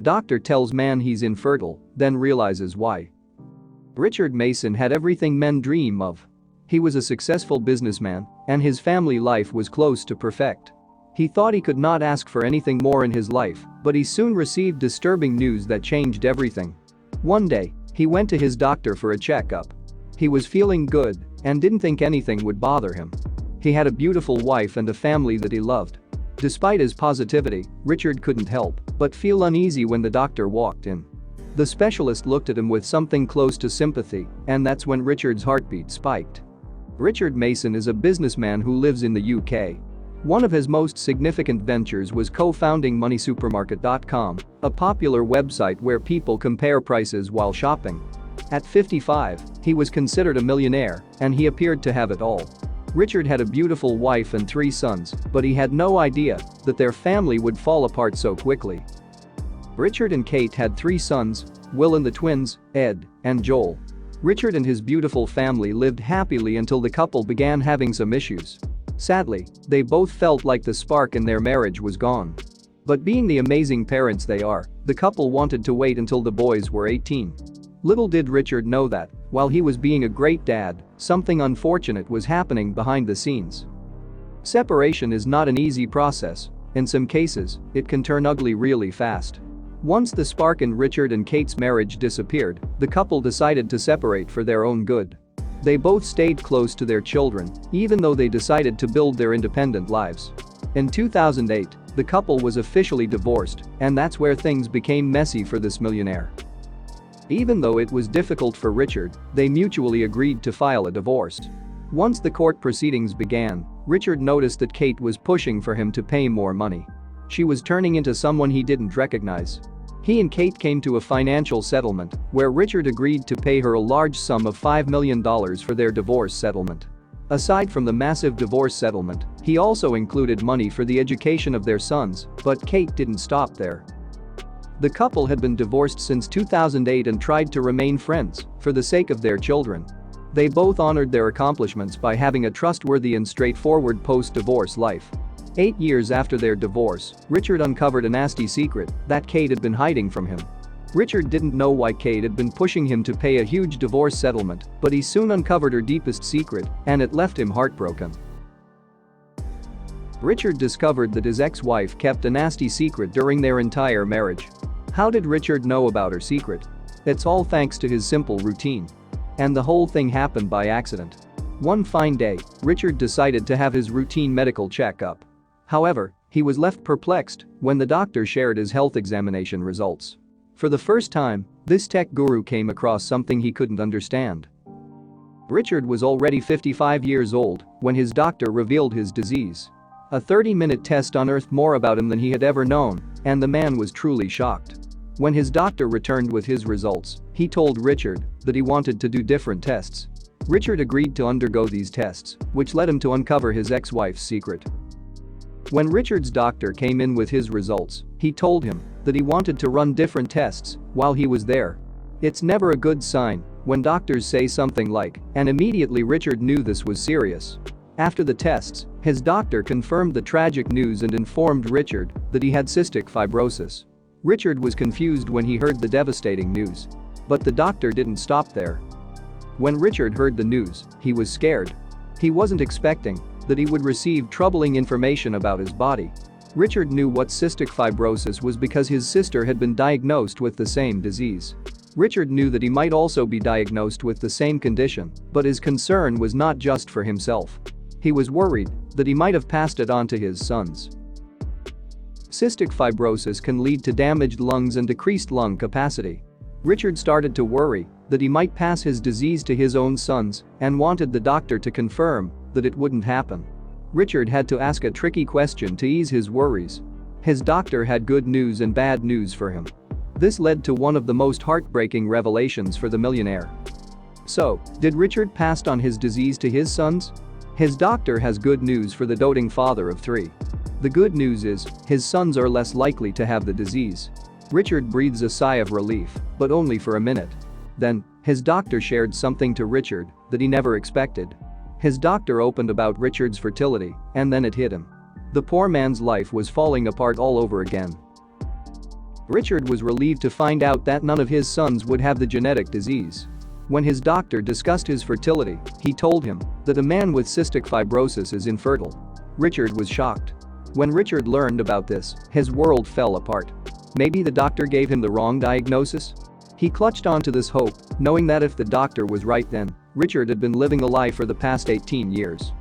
Doctor tells man he's infertile, then realizes why. Richard Mason had everything men dream of. He was a successful businessman, and his family life was close to perfect. He thought he could not ask for anything more in his life, but he soon received disturbing news that changed everything. One day, he went to his doctor for a checkup. He was feeling good and didn't think anything would bother him. He had a beautiful wife and a family that he loved. Despite his positivity, Richard couldn't help but feel uneasy when the doctor walked in. The specialist looked at him with something close to sympathy, and that's when Richard's heartbeat spiked. Richard Mason is a businessman who lives in the UK. One of his most significant ventures was co-founding MoneySupermarket.com, a popular website where people compare prices while shopping. At 55, he was considered a millionaire, and he appeared to have it all. Richard had a beautiful wife and 3 sons, but he had no idea that their family would fall apart so quickly. Richard and Kate had 3 sons, Will and the twins, Ed and Joel. Richard and his beautiful family lived happily until the couple began having some issues. Sadly, they both felt like the spark in their marriage was gone. But being the amazing parents they are, the couple wanted to wait until the boys were 18. Little did Richard know that, while he was being a great dad, something unfortunate was happening behind the scenes. Separation is not an easy process. In some cases, it can turn ugly really fast. Once the spark in Richard and Kate's marriage disappeared, the couple decided to separate for their own good. They both stayed close to their children, even though they decided to build their independent lives. In 2008, the couple was officially divorced, and that's where things became messy for this millionaire. Even though it was difficult for Richard, they mutually agreed to file a divorce. Once the court proceedings began, Richard noticed that Kate was pushing for him to pay more money. She was turning into someone he didn't recognize. He and Kate came to a financial settlement where Richard agreed to pay her a large sum of $5 million for their divorce settlement. Aside from the massive divorce settlement, he also included money for the education of their sons, but Kate didn't stop there. The couple had been divorced since 2008 and tried to remain friends for the sake of their children. They both honored their accomplishments by having a trustworthy and straightforward post-divorce life. 8 years after their divorce, Richard uncovered a nasty secret that Kate had been hiding from him. Richard didn't know why Kate had been pushing him to pay a huge divorce settlement, but he soon uncovered her deepest secret, and it left him heartbroken. Richard discovered that his ex-wife kept a nasty secret during their entire marriage. How did Richard know about her secret? It's all thanks to his simple routine. And the whole thing happened by accident. One fine day, Richard decided to have his routine medical checkup. However, he was left perplexed when the doctor shared his health examination results. For the first time, this tech guru came across something he couldn't understand. Richard was already 55 years old when his doctor revealed his disease. A 30-minute test unearthed more about him than he had ever known, and the man was truly shocked. When his doctor returned with his results, he told Richard that he wanted to do different tests. Richard agreed to undergo these tests, which led him to uncover his ex-wife's secret. When Richard's doctor came in with his results, he told him that he wanted to run different tests while he was there. It's never a good sign when doctors say something like, and immediately Richard knew this was serious. After the tests, his doctor confirmed the tragic news and informed Richard that he had cystic fibrosis. Richard was confused when he heard the devastating news. But the doctor didn't stop there. When Richard heard the news, he was scared. He wasn't expecting that he would receive troubling information about his body. Richard knew what cystic fibrosis was because his sister had been diagnosed with the same disease. Richard knew that he might also be diagnosed with the same condition, but his concern was not just for himself. He was worried that he might have passed it on to his sons. Cystic fibrosis can lead to damaged lungs and decreased lung capacity. Richard started to worry that he might pass his disease to his own sons and wanted the doctor to confirm that it wouldn't happen. Richard had to ask a tricky question to ease his worries. His doctor had good news and bad news for him. This led to one of the most heartbreaking revelations for the millionaire. So, did Richard pass on his disease to his sons? His doctor has good news for the doting father of 3. The good news is, his sons are less likely to have the disease. Richard breathes a sigh of relief, but only for a minute. Then, his doctor shared something to Richard that he never expected. His doctor opened about Richard's fertility, and then it hit him. The poor man's life was falling apart all over again. Richard was relieved to find out that none of his sons would have the genetic disease. When his doctor discussed his fertility, he told him that a man with cystic fibrosis is infertile. Richard was shocked. When Richard learned about this, his world fell apart. Maybe the doctor gave him the wrong diagnosis? He clutched onto this hope, knowing that if the doctor was right then, Richard had been living a lie for the past 18 years.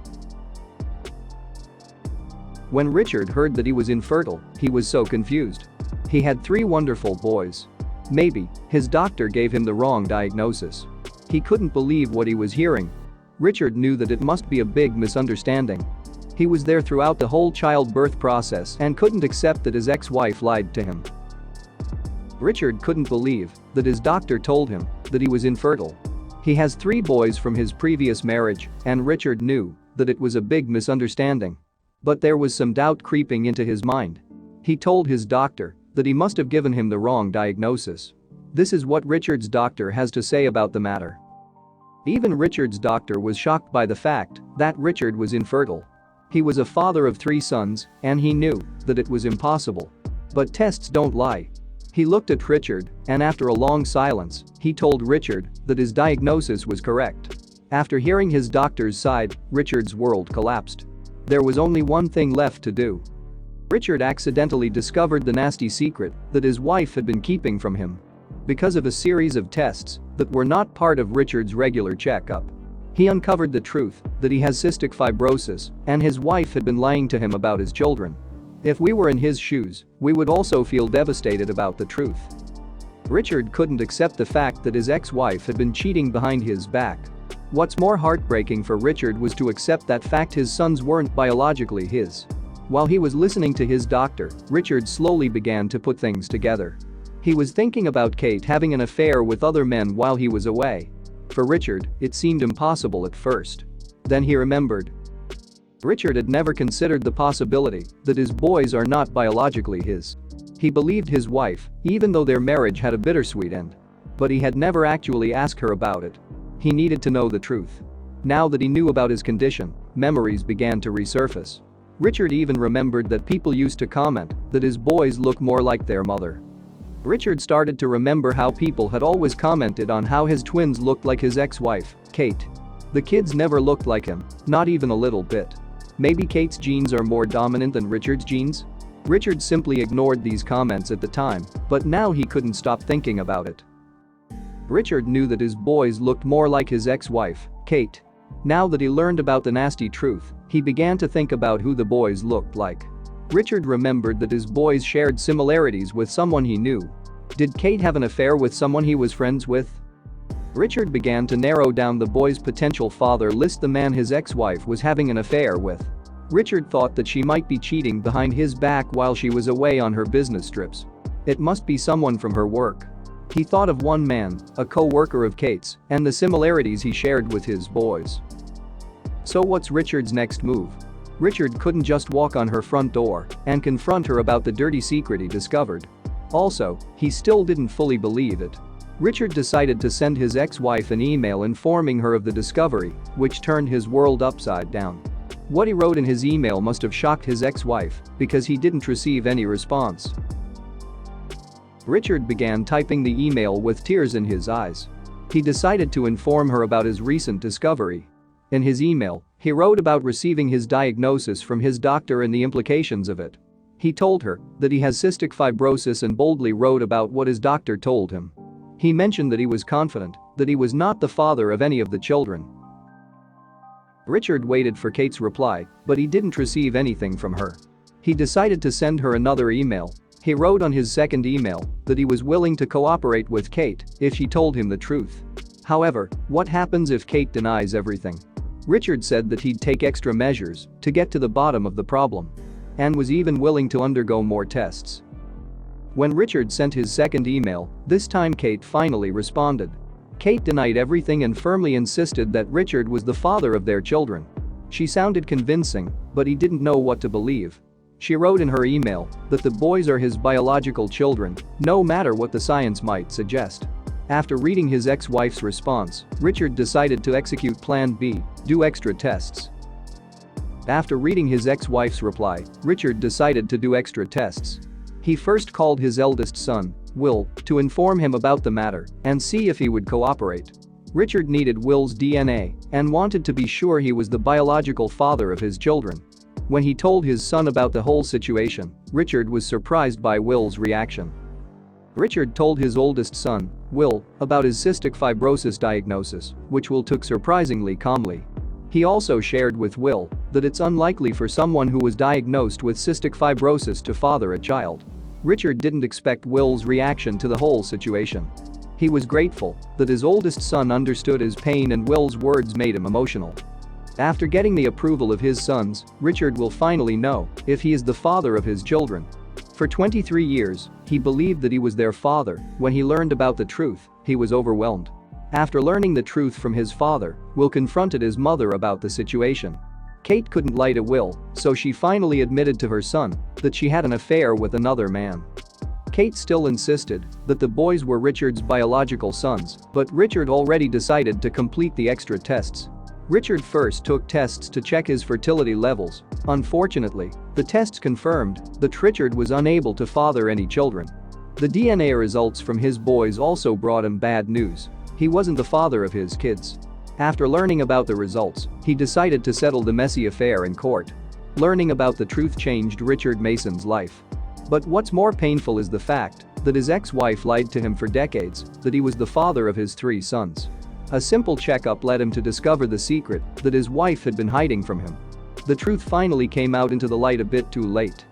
When Richard heard that he was infertile, he was so confused. He had 3 wonderful boys. Maybe his doctor gave him the wrong diagnosis. He couldn't believe what he was hearing. Richard knew that it must be a big misunderstanding. He was there throughout the whole childbirth process and couldn't accept that his ex-wife lied to him. Richard couldn't believe that his doctor told him that he was infertile. He has 3 boys from his previous marriage, and Richard knew that it was a big misunderstanding. But there was some doubt creeping into his mind. He told his doctor that he must have given him the wrong diagnosis. This is what Richard's doctor has to say about the matter. Even Richard's doctor was shocked by the fact that Richard was infertile. He was a father of 3 sons, and he knew that it was impossible. But tests don't lie. He looked at Richard, and after a long silence, he told Richard that his diagnosis was correct. After hearing his doctor's side, Richard's world collapsed. There was only one thing left to do. Richard accidentally discovered the nasty secret that his wife had been keeping from him. Because of a series of tests that were not part of Richard's regular checkup, he uncovered the truth that he has cystic fibrosis and his wife had been lying to him about his children. If we were in his shoes, we would also feel devastated about the truth. Richard couldn't accept the fact that his ex-wife had been cheating behind his back. What's more heartbreaking for Richard was to accept that fact his sons weren't biologically his. While he was listening to his doctor, Richard slowly began to put things together. He was thinking about Kate having an affair with other men while he was away. For Richard, it seemed impossible at first. Then he remembered. Richard had never considered the possibility that his boys are not biologically his. He believed his wife, even though their marriage had a bittersweet end. But he had never actually asked her about it. He needed to know the truth. Now that he knew about his condition, memories began to resurface. Richard even remembered that people used to comment that his boys look more like their mother. Richard started to remember how people had always commented on how his twins looked like his ex-wife, Kate. The kids never looked like him, not even a little bit. Maybe Kate's genes are more dominant than Richard's genes? Richard simply ignored these comments at the time, but now he couldn't stop thinking about it. Richard knew that his boys looked more like his ex-wife, Kate. Now that he learned about the nasty truth, he began to think about who the boys looked like. Richard remembered that his boys shared similarities with someone he knew. Did Kate have an affair with someone he was friends with? Richard began to narrow down the boy's potential father list. The man his ex-wife was having an affair with. Richard thought that she might be cheating behind his back while she was away on her business trips. It must be someone from her work. He thought of one man, a co-worker of Kate's, and the similarities he shared with his boys. So what's Richard's next move? Richard couldn't just walk on her front door and confront her about the dirty secret he discovered. Also, he still didn't fully believe it. Richard decided to send his ex-wife an email informing her of the discovery, which turned his world upside down. What he wrote in his email must have shocked his ex-wife because he didn't receive any response. Richard began typing the email with tears in his eyes. He decided to inform her about his recent discovery. In his email, he wrote about receiving his diagnosis from his doctor and the implications of it. He told her that he has cystic fibrosis and boldly wrote about what his doctor told him. He mentioned that he was confident that he was not the father of any of the children. Richard waited for Kate's reply, but he didn't receive anything from her. He decided to send her another email. He wrote on his second email that he was willing to cooperate with Kate if she told him the truth. However, what happens if Kate denies everything? Richard said that he'd take extra measures to get to the bottom of the problem and was even willing to undergo more tests. When Richard sent his second email, this time Kate finally responded. Kate denied everything and firmly insisted that Richard was the father of their children. She sounded convincing, but he didn't know what to believe. She wrote in her email that the boys are his biological children, no matter what the science might suggest. After reading his ex-wife's response, Richard decided to execute Plan B, do extra tests. After reading his ex-wife's reply, Richard decided to do extra tests. He first called his eldest son, Will, to inform him about the matter and see if he would cooperate. Richard needed Will's DNA and wanted to be sure he was the biological father of his children. When he told his son about the whole situation, Richard was surprised by Will's reaction. Richard told his oldest son, Will, about his cystic fibrosis diagnosis, which Will took surprisingly calmly. He also shared with Will that it's unlikely for someone who was diagnosed with cystic fibrosis to father a child. Richard didn't expect Will's reaction to the whole situation. He was grateful that his oldest son understood his pain, and Will's words made him emotional. After getting the approval of his sons, Richard will finally know if he is the father of his children. For 23 years, he believed that he was their father. When he learned about the truth, he was overwhelmed. After learning the truth from his father, Will confronted his mother about the situation. Kate couldn't lie to Will, so she finally admitted to her son that she had an affair with another man. Kate still insisted that the boys were Richard's biological sons, but Richard already decided to complete the extra tests. Richard first took tests to check his fertility levels. Unfortunately, the tests confirmed that Richard was unable to father any children. The DNA results from his boys also brought him bad news. He wasn't the father of his kids. After learning about the results, he decided to settle the messy affair in court. Learning about the truth changed Richard Mason's life. But what's more painful is the fact that his ex-wife lied to him for decades that he was the father of his 3 sons. A simple checkup led him to discover the secret that his wife had been hiding from him. The truth finally came out into the light a bit too late.